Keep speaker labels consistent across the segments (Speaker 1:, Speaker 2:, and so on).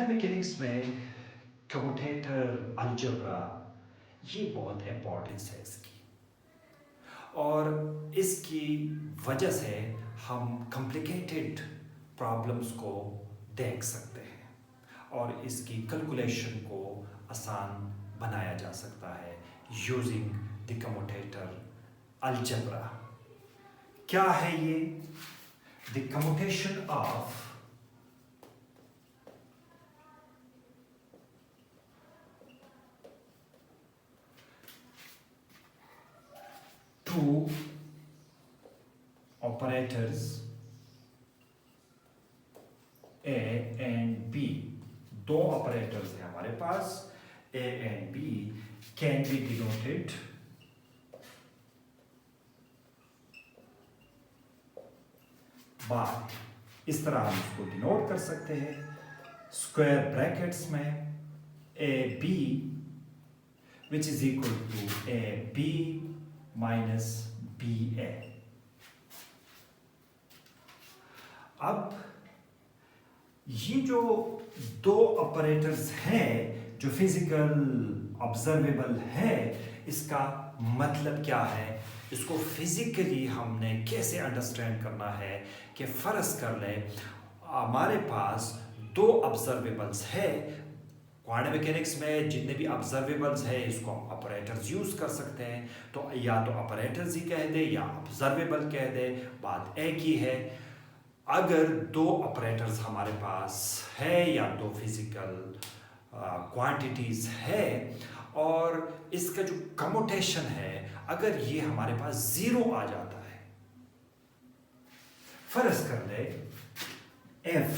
Speaker 1: Quantum mechanics में commutator algebra ये बहुत इम्पोर्टेंस है इसकी, और इसकी वजह से हम कॉम्प्लिकेटेड प्रॉब्लम्स को देख सकते हैं और इसकी कैलकुलेशन को आसान बनाया जा सकता है यूजिंग द कम्यूटेटर अलजेब्रा। क्या है ये? The commutation of two operators A and B, दो ऑपरेटर्स हैं हमारे पास A and B, can be denoted by, इस तरह हम इसको डिनोट कर सकते हैं स्क्वायर ब्रैकेट्स में A B which is equal to A B minus B A. अब ये जो दो ऑपरेटर्स हैं जो फिजिकल ऑब्जर्वेबल है, इसका मतलब क्या है, इसको फिजिकली हमने कैसे अंडरस्टैंड करना है कि फर्ज कर ले हमारे पास दो ऑब्जर्वेबल्स है। क्वांटम मैकेनिक्स में जितने भी ऑब्जर्वेबल्स है इसको हम ऑपरेटर्स यूज कर सकते हैं, तो या तो ऑपरेटर्स ही कह दे या ऑब्जर्वेबल कह दे, बात एक ही है। अगर दो ऑपरेटर्स हमारे पास है या दो फिजिकल क्वांटिटीज है और इसका जो कम्यूटेशन है अगर ये हमारे पास जीरो आ जाता है, फर्ज कर ले एफ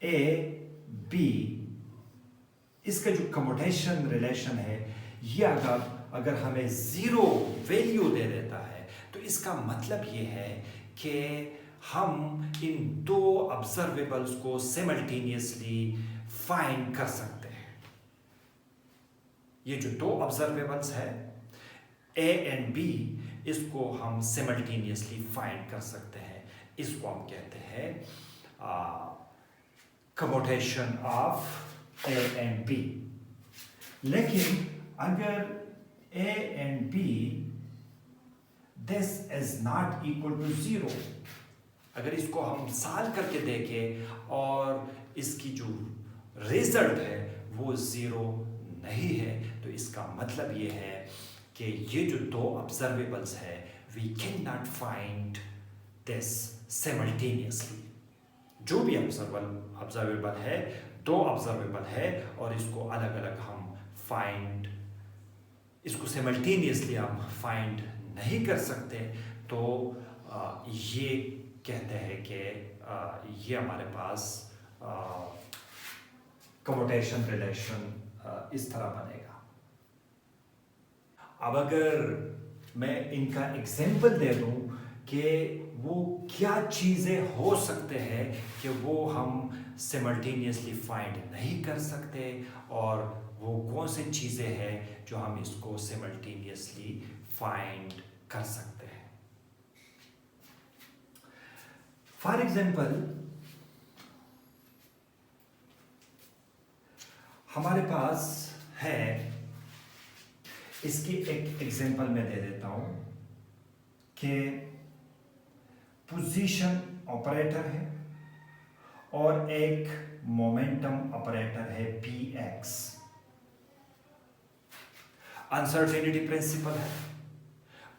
Speaker 1: ए बी, इसका जो कम्यूटेशन रिलेशन है ये अगर हमें जीरो वैल्यू दे देता है तो इसका मतलब ये है कि हम इन दो ऑब्जर्वेबल्स को सिमल्टेनियसली फाइंड कर सकते हैं। ये जो दो ऑब्जर्वेबल्स है ए एंड बी, इसको हम सिमल्टेनियसली फाइंड कर सकते हैं। इसको हम कहते हैं commutation of A and B. लेकिन अगर A and B this is not equal to zero, अगर इसको हम सॉल्व करके देखें और इसकी जो रिजल्ट है वो जीरो नहीं है, तो इसका मतलब ये है कि ये जो दो ऑब्जर्वेबल्स है we can not find this simultaneously. जो भी ऑब्जर्वेबल है, दो ऑब्जर्वेबल है और इसको अलग अलग हम फाइंड, इसको सिमल्टेनियसली हम फाइंड नहीं कर सकते, तो ये कहते हैं कि ये हमारे पास कम्यूटेशन रिलेशन इस तरह बनेगा। अब अगर मैं इनका एग्जाम्पल दे दूं कि वो क्या चीज़ें हो सकते हैं कि वो हम सिमल्टेनियसली फाइंड नहीं कर सकते और वो कौन सी चीज़ें हैं जो हम इसको सिमल्टेनियसली फाइंड कर सकते हैं। फॉर एग्जाम्पल हमारे पास है, इसकी एक एग्जाम्पल मैं दे देता हूं कि पोजीशन ऑपरेटर है और एक मोमेंटम ऑपरेटर है px। अनसर्टेनिटी प्रिंसिपल है,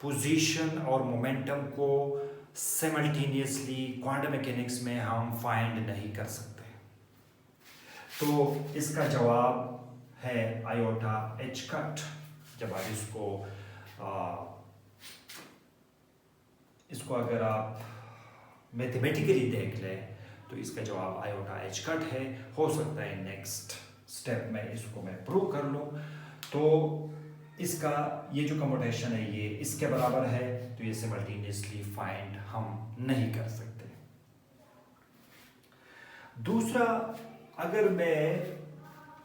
Speaker 1: पोजीशन और मोमेंटम को सिमल्टेनियसली क्वांटम मैकेनिक्स में हम फाइंड नहीं कर सकते, तो इसका जवाब है आयोटा एच कट। जब आप इसको अगर आप मैथमेटिकली देख लें तो इसका जवाब आयोटा एच कट है। हो सकता है नेक्स्ट स्टेप में इसको मैं प्रूव कर लूँ, तो इसका ये जो कम्यूटेशन है ये इसके बराबर है, तो ये सिमल्टेनियसली फाइंड हम नहीं कर सकते। दूसरा, अगर मैं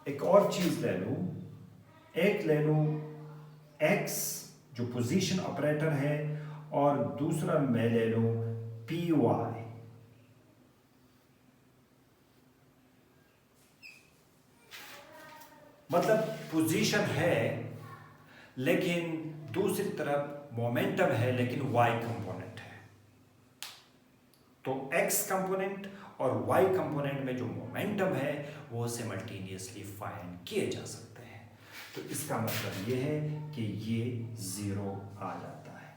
Speaker 1: एक और चीज ले लूं, एक ले लूं x जो पोजीशन ऑपरेटर है और दूसरा मैं ले लूं py। मतलब पोजीशन है लेकिन दूसरी तरफ मोमेंटम है लेकिन y कंपोनेंट है। तो x कंपोनेंट और y कंपोनेंट में जो मोमेंटम है वो सिमल्टेनियसली फाइंड किए जा सकते हैं। तो इसका मतलब ये है कि ये 0 आ जाता है।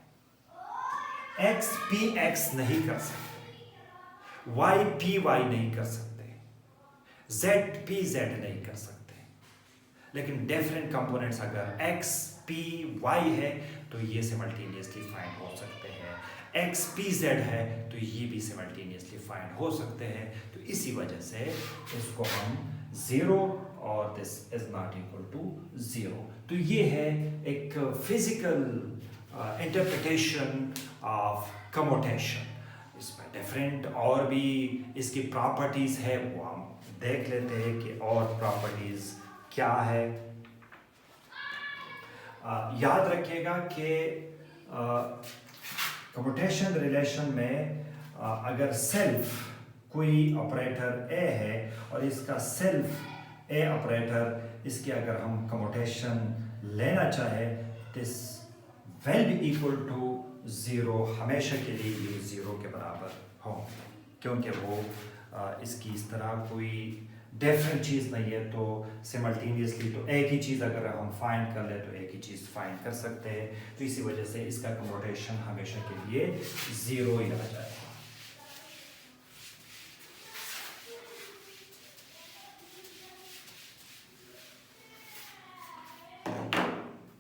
Speaker 1: x p x नहीं कर सकते, y p y नहीं कर सकते, z p z नहीं कर सकते, लेकिन डिफरेंट कंपोनेंट्स अगर x p y है तो ये सिमल्टेनियसली फाइंड हो सकते हैं, x p z है तो ये भी सिमल्टेनियसली फाइंड हो सकते हैं। तो इसी वजह से इसको हम 0 और this is not equal to 0। तो ये है एक फिजिकल इंटरप्रिटेशन ऑफ कम्यूटेशन। इसमें डिफरेंट और भी इसकी प्रॉपर्टीज है, वो हम देख लेते हैं कि और प्रॉपर्टीज क्या है। याद रखिएगा कि कम्यूटेशन रिलेशन में अगर सेल्फ कोई ऑपरेटर ए है और इसका सेल्फ ए ऑपरेटर, इसकी अगर हम कम्यूटेशन लेना चाहे this will be equal to 0, हमेशा के लिए ये 0 के बराबर हो, क्योंकि वो इसकी इस तरह कोई डिफरेंट चीज़ नहीं है। तो सिमल्टेनियसली तो एक ही चीज़ अगर हम फाइंड कर ले तो एक ही चीज़ फाइंड कर सकते हैं। तो इसी वजह से इसका कम्यूटेशन हमेशा के लिए 0 ही आ जाएगा।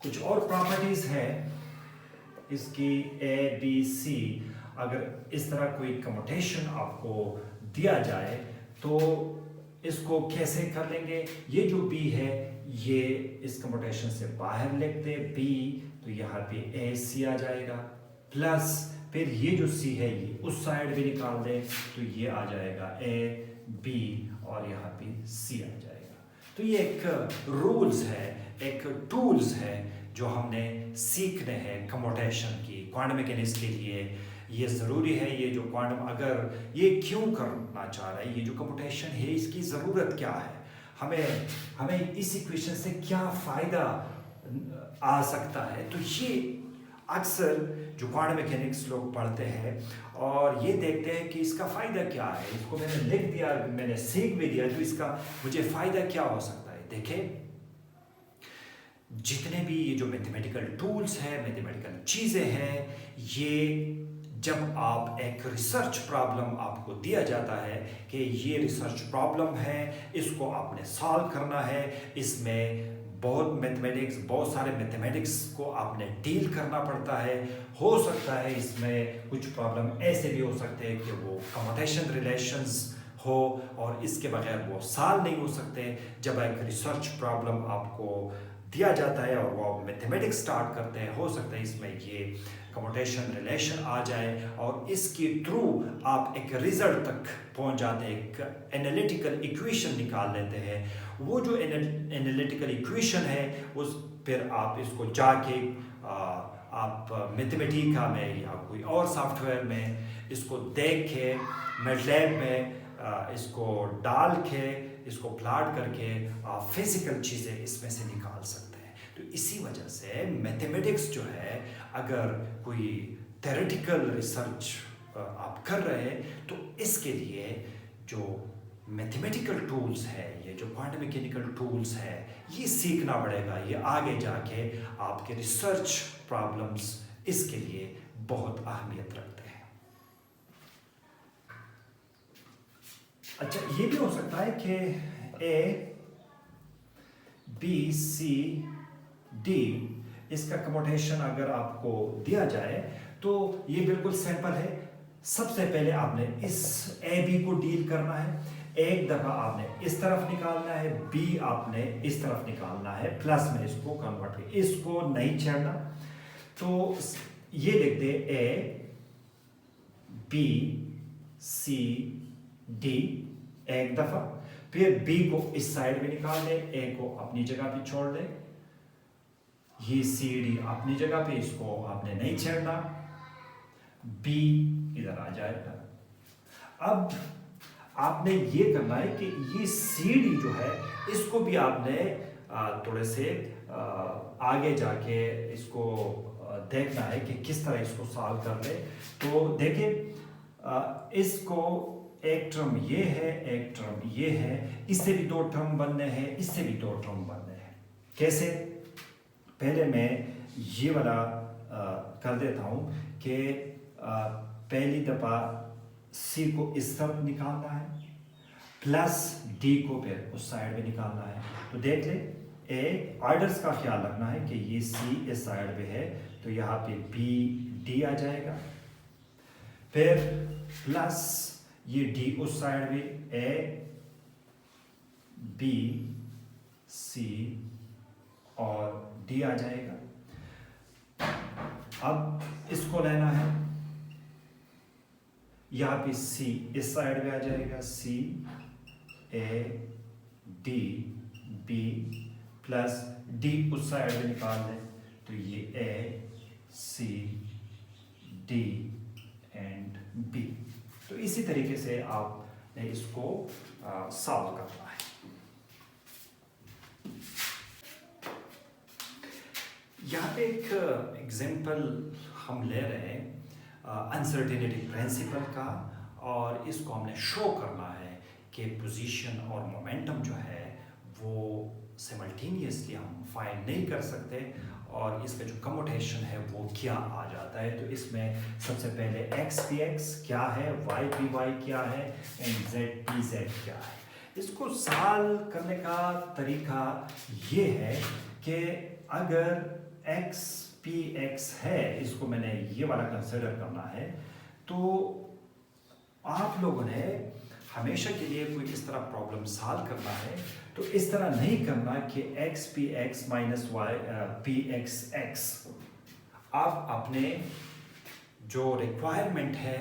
Speaker 1: कुछ और प्रॉपर्टीज है इसकी ए बी सी। अगर इस तरह कोई कम्यूटेशन आपको दिया जाए तो इसको कैसे कर लेंगे। ये जो b है ये इस कम्यूटेशन से बाहर लिखते b, तो यहाँ पे ए सी आ जाएगा, प्लस फिर ये जो c है ये उस साइड भी निकाल दें तो ये आ जाएगा a b और यहाँ पे c आ जाएगा। तो ये एक रूल्स है, एक टूल्स है जो हमने सीखने हैं कम्यूटेशन की। क्वांटम मैकेनिक्स के लिए ये ज़रूरी है। ये जो क्वांटम अगर ये क्यों करना चाह रहा है, ये जो कम्यूटेशन है इसकी ज़रूरत क्या है, हमें इस इक्वेशन से क्या फ़ायदा आ सकता है। तो ये अक्सर जो क्वांटम मैकेनिक्स लोग पढ़ते हैं और ये देखते हैं कि इसका फ़ायदा क्या है। इसको मैंने लिख दिया, मैंने सीख भी दिया, तो इसका मुझे फ़ायदा क्या हो सकता है। देखें, जितने भी ये जो मैथमेटिकल टूल्स हैं, मैथमेटिकल चीज़ें हैं, ये जब आप एक रिसर्च प्रॉब्लम आपको दिया जाता है कि ये रिसर्च प्रॉब्लम है, इसको आपने सॉल्व करना है, इसमें बहुत सारे मैथमेटिक्स को आपने डील करना पड़ता है। हो सकता है इसमें कुछ प्रॉब्लम ऐसे भी हो सकते हैं कि वो कम्यूटेशन रिलेशंस हो और इसके बगैर वो सॉल्व नहीं हो सकते। जब एक रिसर्च प्रॉब्लम आपको दिया जाता है और वो मैथमेटिक्स स्टार्ट करते हैं, हो सकता है इसमें ये कम्यूटेशन रिलेशन आ जाए और इसके थ्रू आप एक रिजल्ट तक पहुंच जाते हैं, एक एनालिटिकल इक्वेशन निकाल लेते हैं। वो जो एनालिटिकल इक्वेशन है उस फिर आप इसको जाके आप मैथमेटिका में या कोई और सॉफ्टवेयर में इसको देख के मैटलैब में इसको डाल के इसको प्लॉट करके आप फिजिकल चीज़ें इसमें से निकाल सकते हैं। तो इसी वजह से मैथमेटिक्स जो है, अगर कोई थ्योरेटिकल रिसर्च आप कर रहे हैं तो इसके लिए जो मैथमेटिकल टूल्स है, ये जो क्वांटम मैकेनिकल टूल्स है, ये सीखना पड़ेगा। ये आगे जाके आपके रिसर्च प्रॉब्लम्स इसके लिए बहुत अहमियत रखते हैं। अच्छा, ये भी हो सकता है कि ए बी सी डी इसका कम्यूटेशन अगर आपको दिया जाए तो ये बिल्कुल सिंपल है। सबसे पहले आपने इस ए बी को डील करना है। एक दफा आपने इस तरफ निकालना है, बी आपने इस तरफ निकालना है, प्लस में इसको कन्वर्ट कर, इसको नहीं छेड़ना। तो ये लिख दे ए बी सी डी एक दफा, फिर बी को इस साइड में निकाल दे, ए को अपनी जगह पे छोड़ दे, ये सी डी अपनी जगह पे, इसको आपने नहीं छेड़ना, बी इधर आ जाएगा। अब आपने ये करना है कि ये सी डी जो है इसको भी आपने थोड़े से आगे जाके इसको देखना है कि किस तरह इसको सॉल्व कर ले। तो देखिए इसको एक टर्म ये है, एक टर्म ये है, इससे भी दो टर्म बनने हैं, इससे भी दो टर्म बनने हैं। कैसे? पहले मैं ये वाला कर देता हूँ कि पहली दफ़ा सी को इस तरफ निकालना है प्लस डी को फिर उस साइड में निकालना है। तो देख ले, ए ऑर्डर्स का ख्याल रखना है कि ये सी इस साइड पे है तो यहाँ पे बी डी आ जाएगा, फिर प्लस ये डी उस साइड में, ए बी सी और डी आ जाएगा। अब इसको लेना है, यहाँ पे सी इस साइड में आ जाएगा, C A D B plus D उस साइड में निकाल दें तो ये A C D and B. तो इसी तरीके से आपने इसको सॉल्व करना है। यहाँ पे एक एग्जाम्पल हम ले रहे हैं अनसर्टेनिटी प्रिंसिपल का, और इसको हमने शो करना है कि पोजीशन और मोमेंटम जो है वो सिमल्टेनियसली हम फाइंड नहीं कर सकते, और इसका जो कम्यूटेशन है वो क्या आ जाता है। तो इसमें सबसे पहले एक्स पी एक्स क्या है, वाई पी वाई क्या है, एंड जेड पी जेड क्या है। इसको सॉल्व करने का तरीका ये है कि अगर एक्स पी एक्स है, इसको मैंने ये वाला कंसिडर करना है, तो आप लोगों ने हमेशा के लिए कोई इस तरह प्रॉब्लम सॉल्व करना है तो इस तरह नहीं करना कि X P X minus Y P X X. आप अपने जो रिक्वायरमेंट है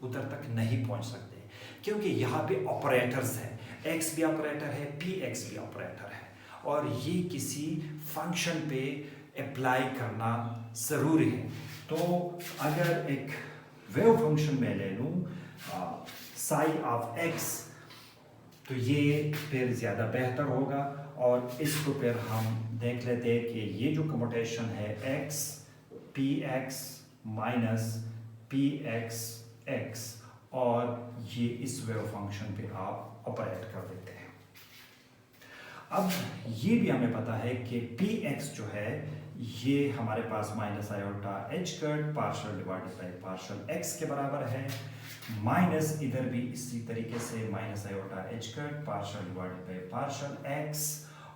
Speaker 1: उधर तक नहीं पहुंच सकते, क्योंकि यहाँ पे ऑपरेटर्स हैं, एक्स भी ऑपरेटर है, पी एक्स भी ऑपरेटर है, और ये किसी फंक्शन पे अप्लाई करना ज़रूरी है। तो अगर एक वेव फंक्शन में ले लूँ साई ऑफ एक्स, तो ये फिर ज़्यादा बेहतर होगा, और इसको फिर हम देख लेते हैं कि ये जो कम्यूटेशन है x P X minus P X x, और ये इस वेव फंक्शन पे आप ऑपरेट कर देते हैं। अब ये भी हमें पता है कि पी एक्स जो है ये हमारे पास minus iota H cut partial divided by partial X के बराबर है, माइनस इधर भी इसी तरीके से minus iota H cut partial divided by partial X,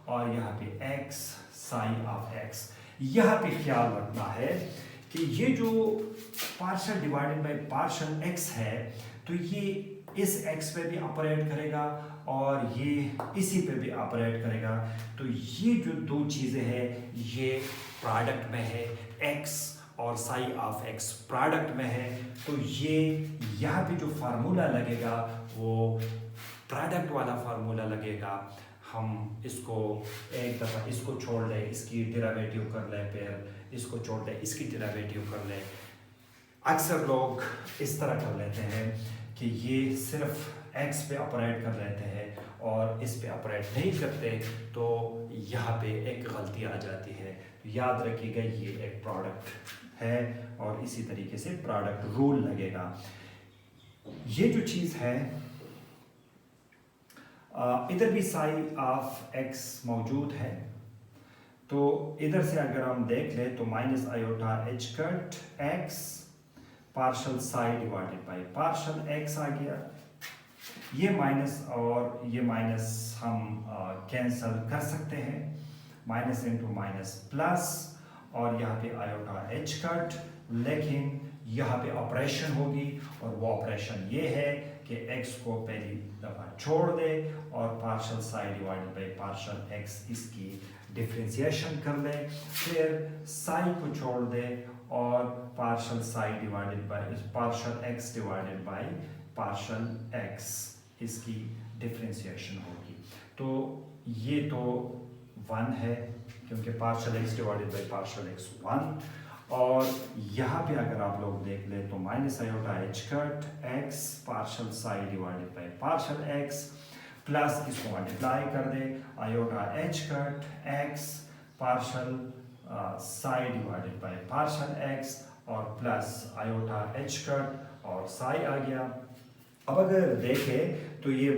Speaker 1: और यहाँ पे एक्स साइन ऑफ एक्स। यहाँ पे ख्याल रखना है कि ये जो partial divided by partial x है तो ये इस एक्स पे भी ऑपरेट करेगा और ये इसी पे भी ऑपरेट करेगा। तो ये जो दो चीज़ें हैं ये प्रोडक्ट में है, एक्स और साई ऑफ एक्स प्रोडक्ट में है, तो ये यहाँ पे जो फार्मूला लगेगा वो प्रोडक्ट वाला फार्मूला लगेगा। हम इसको एक दफ़ा इसको छोड़ लें, इसकी डेरिवेटिव कर लें, फिर इसको छोड़ लें, इसकी डेरिवेटिव कर लें। अक्सर लोग इस तरह कर लेते हैं कि ये सिर्फ एक्स पे ऑपरेट कर लेते हैं और इस पे ऑपरेट नहीं करते, तो यहाँ पे एक गलती आ जाती है। तो याद रखिएगा ये एक प्रोडक्ट है और इसी तरीके से प्रोडक्ट रूल लगेगा। ये जो चीज़ है इधर भी साई ऑफ एक्स मौजूद है, तो इधर से अगर हम देख लें तो minus iota H cut X partial psi divided by partial X आ गया। ये माइनस और ये माइनस हम कैंसल कर सकते हैं, माइनस इंटू माइनस प्लस, और यहाँ पे आयोटा एच कट, लेकिन यहाँ पे ऑपरेशन होगी और वो ऑपरेशन ये है कि x को पहली दफ़ा छोड़ दे और partial psi divided by partial x इसकी डिफ्रेंशिएशन कर ले, फिर साई को छोड़ दे और partial psi divided by partial x divided by partial x इसकी डिफ्रेंशिएशन होगी। तो ये तो 1 है क्योंकि partial x divided by partial x 1, और यहाँ पे अगर आप लोग देख लें तो minus iota H cut X partial psi divided by partial X plus इसको मल्टीप्लाई कर दे, iota H cut X partial psi divided by partial X और प्लस आयोटा एच कट और साई आ गया। अब अगर देखें तो ये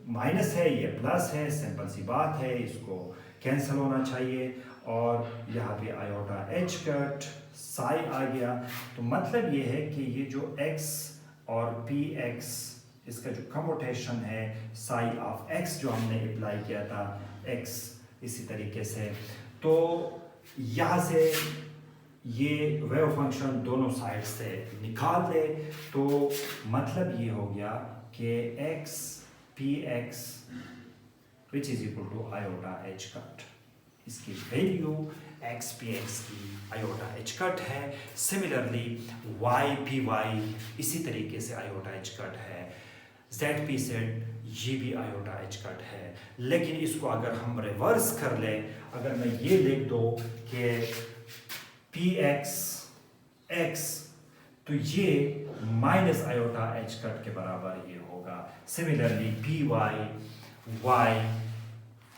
Speaker 1: माइनस है, ये प्लस है, सिंपल सी बात है, इसको कैंसिल होना चाहिए और यहाँ पे आयोटा एच कट साई आ गया। तो मतलब ये है कि ये जो x और पी एक्स इसका जो कम्यूटेशन है साई ऑफ x जो हमने अप्लाई किया था x इसी तरीके से, तो यहाँ से ये वेव फंक्शन दोनों साइड से निकाल दे तो मतलब ये हो गया कि x P X which is equal to iota H cut, इसकी वैल्यू एक्स पी एक्स की आयोटा एच कट है। सिमिलरली वाई पी वाई इसी तरीके से आयोटा एच कट है, जेड पी जेड ये भी आयोटा एच कट है। लेकिन इसको अगर हम रिवर्स कर ले, अगर मैं ये लिख दो कि पी एक्स एक्स तो ये माइनस आयोटा एच कट के बराबर ये होगा। Similarly P Y Y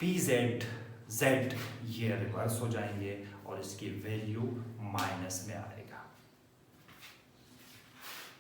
Speaker 1: P Z Z ये रिवर्स हो जाएंगे और इसकी वैल्यू माइनस में आए।